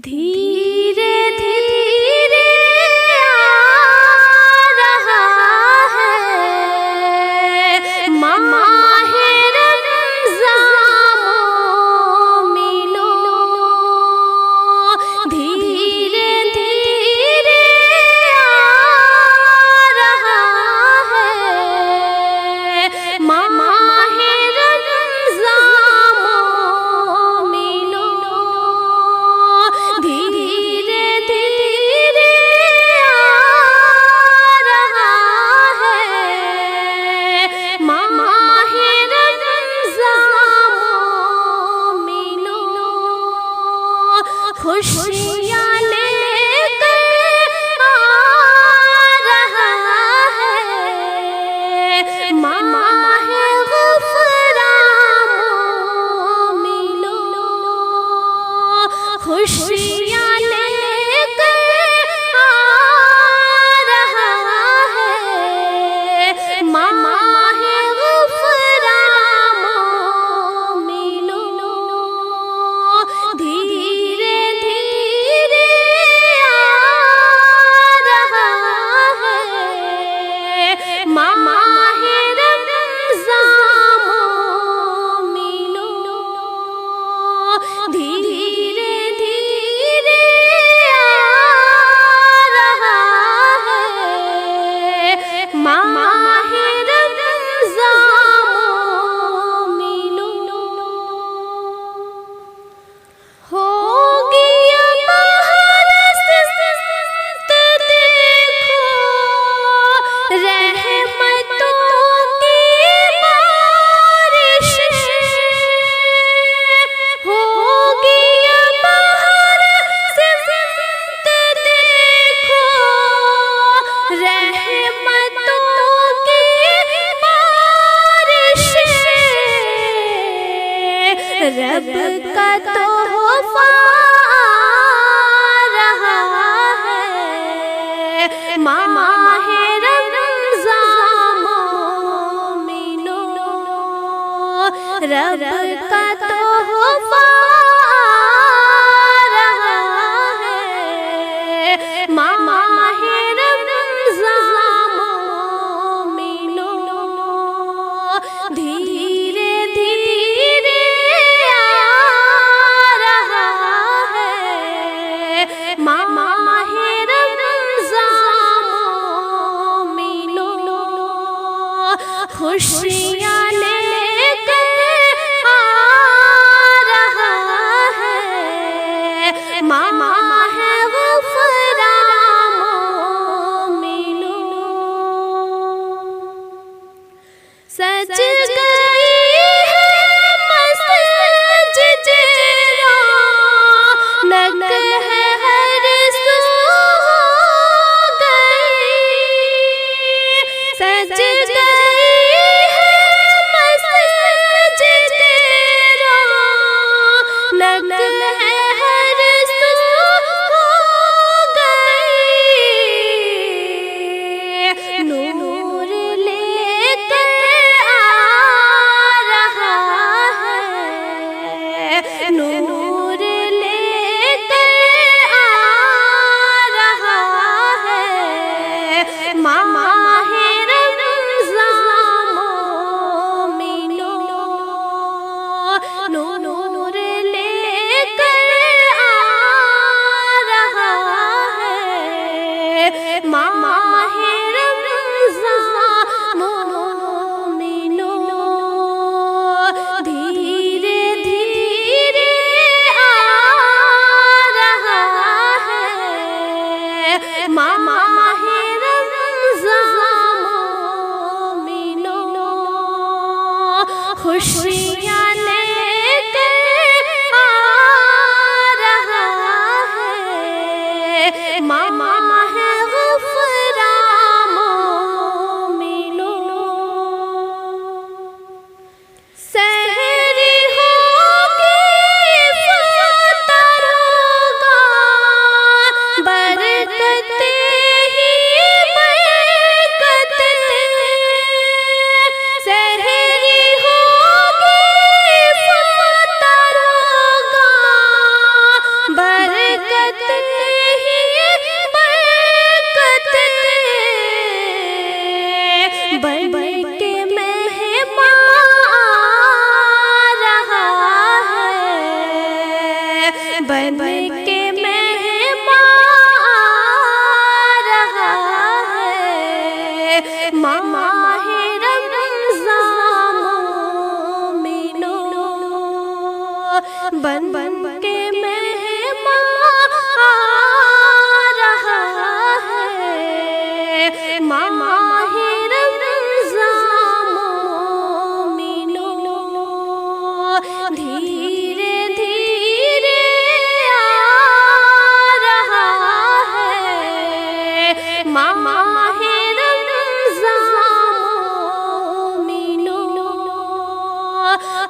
دھیرے دھیرے آ رہا ہے ماہ رمضان مومنو، دھیرے دھیرے آ رہا ہے ماہ رمضان مومنو، دھیرے دھیرے آ رہا ہے ماہ رمضان مومنو، خوشیاں لے کر آ رہا ہے ماہ غفران مومنو، خوشیاں لے کر آ رہا ہے ماہ غفران مومنو، دھیرے دھیرے آ رہا ہے ماہ رمضان مومنو، دھیرے دھیرے آ رہا ہے ماہ رمضان مومنو، ہوگی بہار سمت دیکھو، رحمتوں کی بارش ہوگی بہار سمت دیکھو، رحمتوں کی بارش، رب کا تحفہ آ رہا ہے ماہ رمضان مومنو، رب کا تحفہ آ رہا ہے ماہ رمضان مومنو، دھیرے دھیرے آ رہا ہے ماہ رمضان مومنو، خوشیاں لے کر آ رہا ہے ماہ غفران مومنو، سج گئی ہے مسجد رونق ہے ہر سو ہو گئی، سج گئی ہے مسجد رونق ہے ہر سو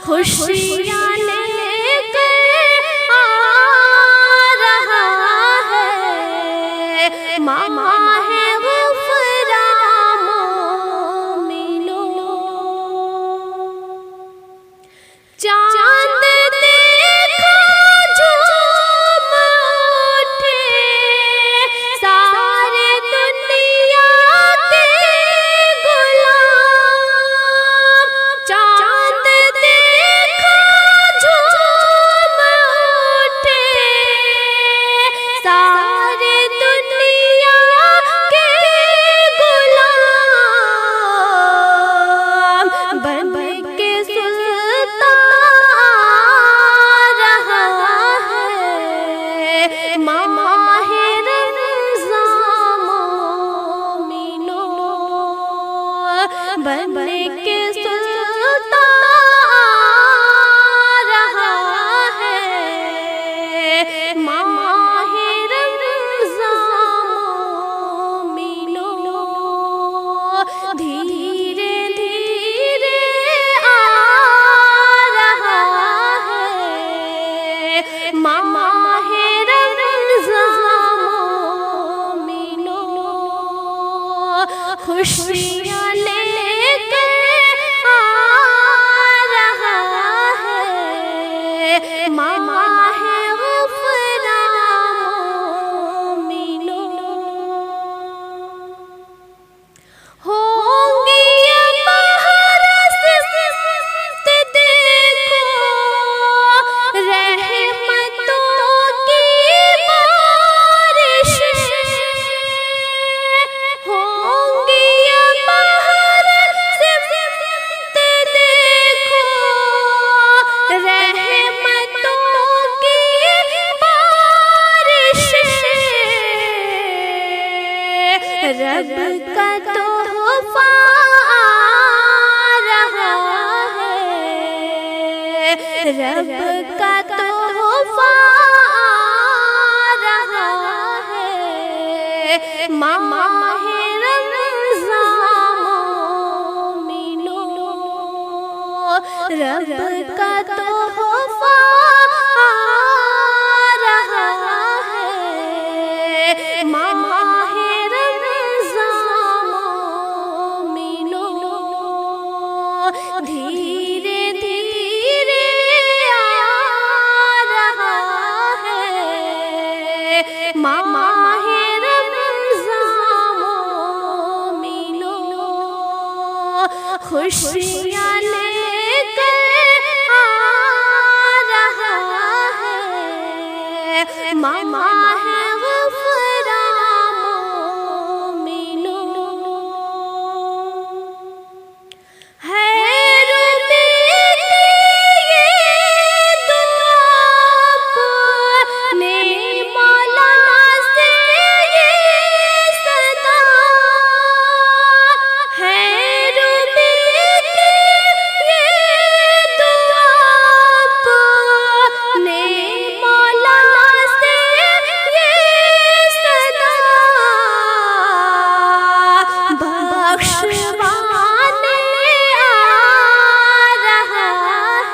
خوشیاں لے کر آ رہا ہے ماہ غفران مومنوں۔ چاند دیکھا جھوم اٹھے سارے دنیا کے غلام، چاند دیکھا جھوم اٹھے سارے دنیا کے غلام، بن کے سلطان رہا ہے ماہ رمضان مومنوں، بن کے سلطان رہا ہے ماہ رمضان مومنوں۔ دھیرے دھیرے آ رہا ہے ماہ رمضان مومنوں، خوشیاں لے کر آ رہا ہے ماہ غفران مومنوں۔ ہوں گی بہر سمت دیکھو رحمتوں کی بارش، ہوں گی بہر سمت دیکھو رحمتوں کی بارش، رب کا تحفہ آ رہا ہے، رب کا تحفہ آ رہا ہے ماہ رمضان مومنوں، رب کا تحفہ آ رہا ہے ماہ رمضان مومنوں۔ دھیرے دھیرے آ رہا ہے ماہ رمضان مومنوں، خوشیاں لے کر آ رہا ہے ماہ غفران مومنوں۔ ہے ربی کی یہ دعا اپنے مولا سے یہ صدا، ہے ربی کی یہ دعا اپنے مولا سے یہ صدا، بخشوانے آ رہا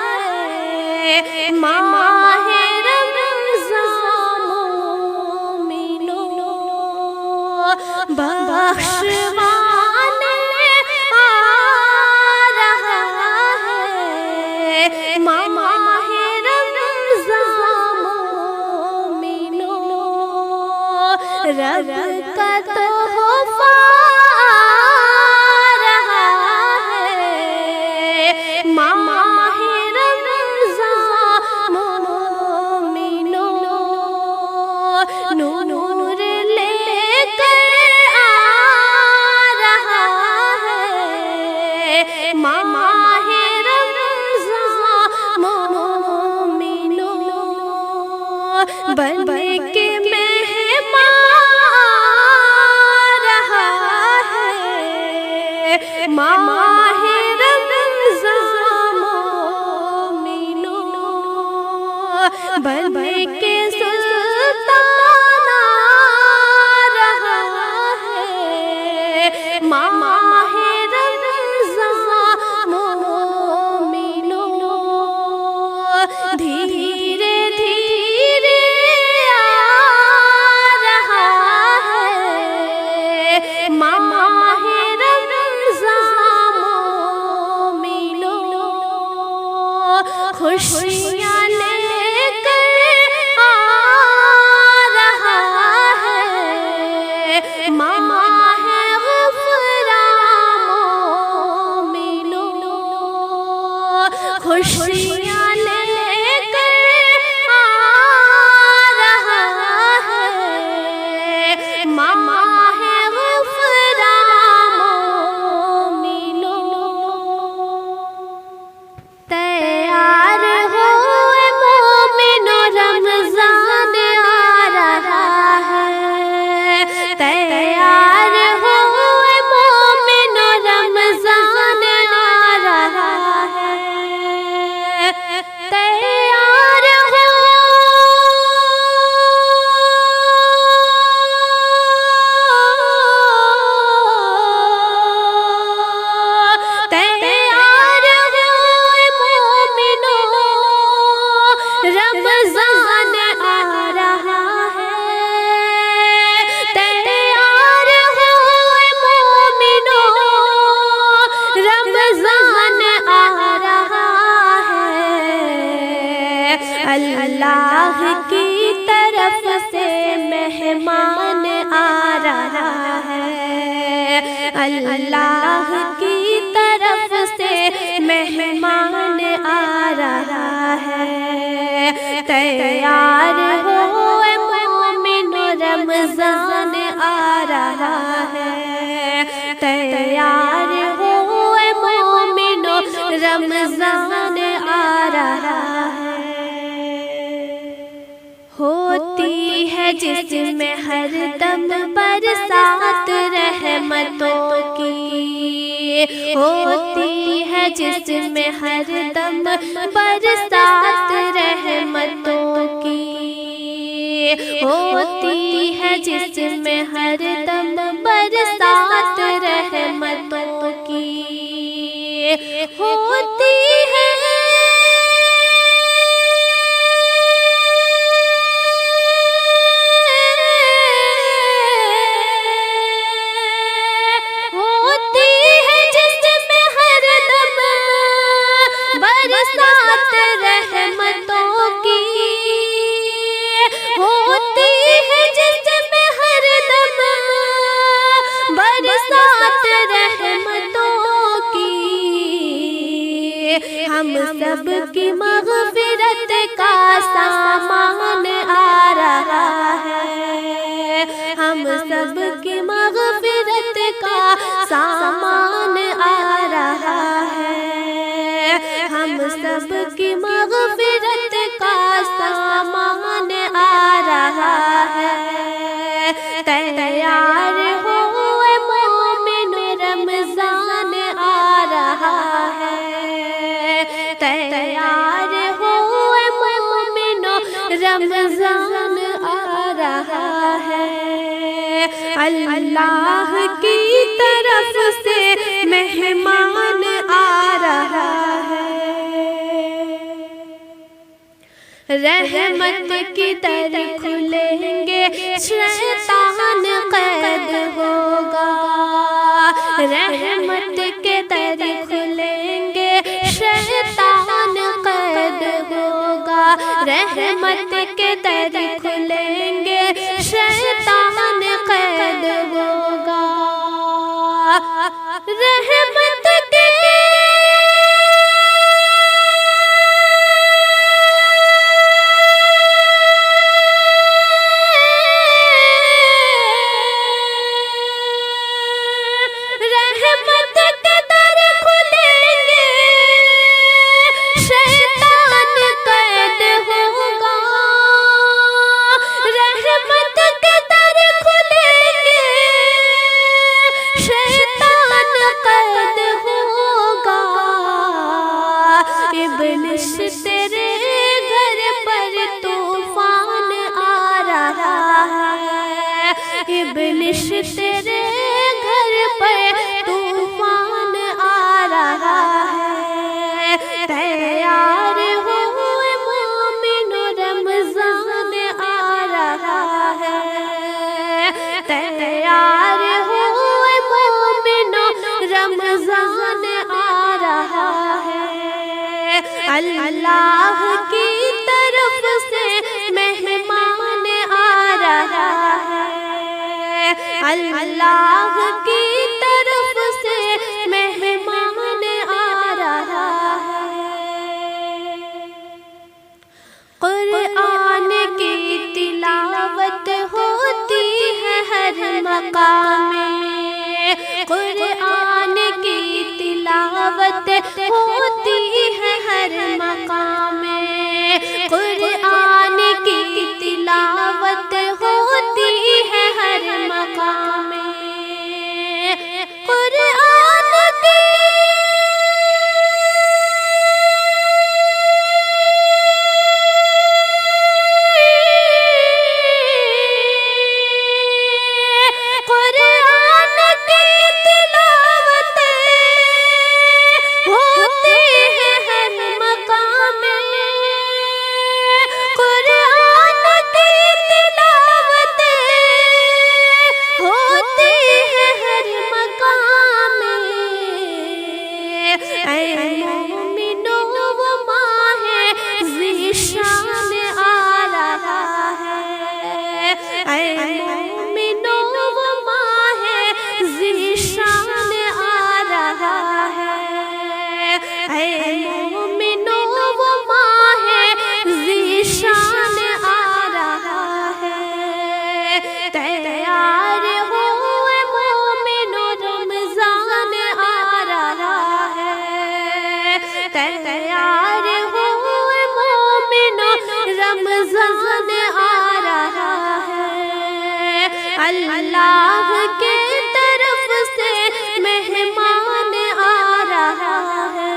ہے ماہ رمضان مومنوں، بخشوانے آ رہا ہے ماہ رمضان مومنوں۔ رب کا تحفہ رہا ہے ماہ رمضان مومنوں نور لے کر آ رہا ہے ماہ رمضان مومنوں بن کے ماہ رمضان مومنوں بن کے سلطان آ رہا ہے ماہ رمضان مومنوں دھیرے دھیرے آ رہا ہے ماہ خوشیاں لے کر آ رہا ہے ماہ غفران مومنوں خوشیاں لے کر آ رہا ہے ماہ غفران مومنوں اللہ کی طرف سے مہمان آ رہا ہے اللہ کی طرف سے مہمان آ رہا ہے تیار ہو مومنو رمضان آ رہا ہے تیار ہو مومنو رمضان آ رہا ہے ہوتی ہے جس میں ہر دم برسات رحمتوں کی ہوتی ہے جس میں ہر دم برسات رحمتوں کی ہوتی ہے جس میں ہر دم برسات رحمتوں کی ہوتی ہے رحمتوں کی ہوتی ہے جس میں ہر دم برسات رحمتوں کی ہم سب کی مغفرت کا سامان آ رہا ہے ہم سب کی مغفرت کا سامان آ رہا ہے ہم سب کی مغفرت کا سامان آ رہا ہے تیار ہو مومن رمضان آ رہا ہے تیار ہو مومن رمضان آ رہا ہے اللہ کی طرف سے مہمان آ رہا ہے رحمت کی در کھلیں گے شیطان قید ہوگا رحمت کے در کھلیں گے شیطان قید ہوگا رحمت کے در کھلیں گے شیطان رحمت کے تیرے گھر پر طوفان آ رہا ہے، ابلش تیرے گھر پر طوفان آ رہا ہے، تیار ہو مومن رمضان آ رہا ہے، تیار ہو مومن رمضان آ رہا ہے، اللہ کی طرف سے مہمان آ رہا ہے، اللہ کی طرف سے مہمان آ رہا ہے، قرآن کی تلاوت ہوتی ہے ہر مقام میں، قرآن کی تلاوت ہوتی ہے ہر مقام میں، قرآن کی تلاوت ہوتی ہے ہر مقام میں، قرآن کی اللہ کے طرف سے مہمان آ رہا ہے،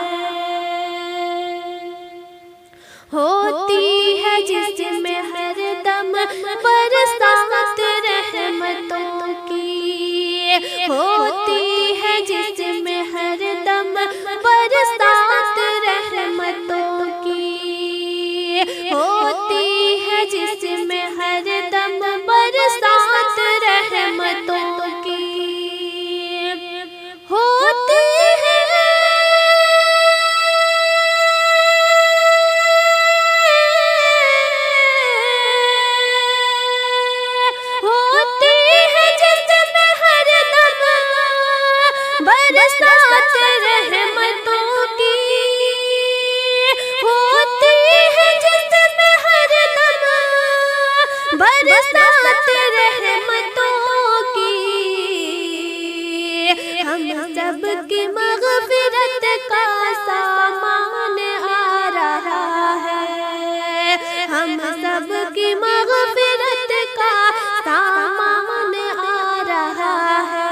ہوتی ہے جس میں ہر دم برسات رحمتوں کی، ہوتی ہے جس میں ہر دم برسات رحمتوں کی، ہوتی ہے جس میں ہر دم برسات رحمتوں کی، ہوتی ہے جس میں ہر دم برسات رحمتوں کی، ہوتی ہے جس میں ہر دم برسات رحمتوں کی، ہم سب کی مغفرت کا سامان آ رہا ہے، ہم سب کی مغفرت کا سامان آ رہا ہے،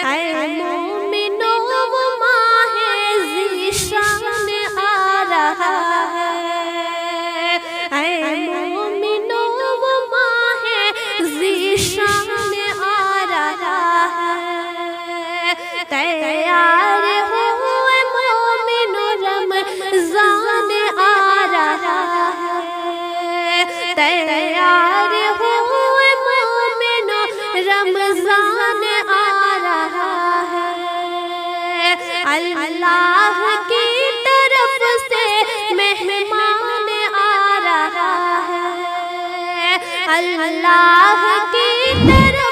اے مومنو وہ ماہ ذیشان آ رہا ہے، اے مومنو وہ ماہ ذیشان آ رہا ہے، تیار ہو مومن رمضان آ رہا ہے، تیار ہو مومن رمضان آ رہا ہے، اللہ کی طرف سے مہمان آ رہا ہے، اللہ کی طرف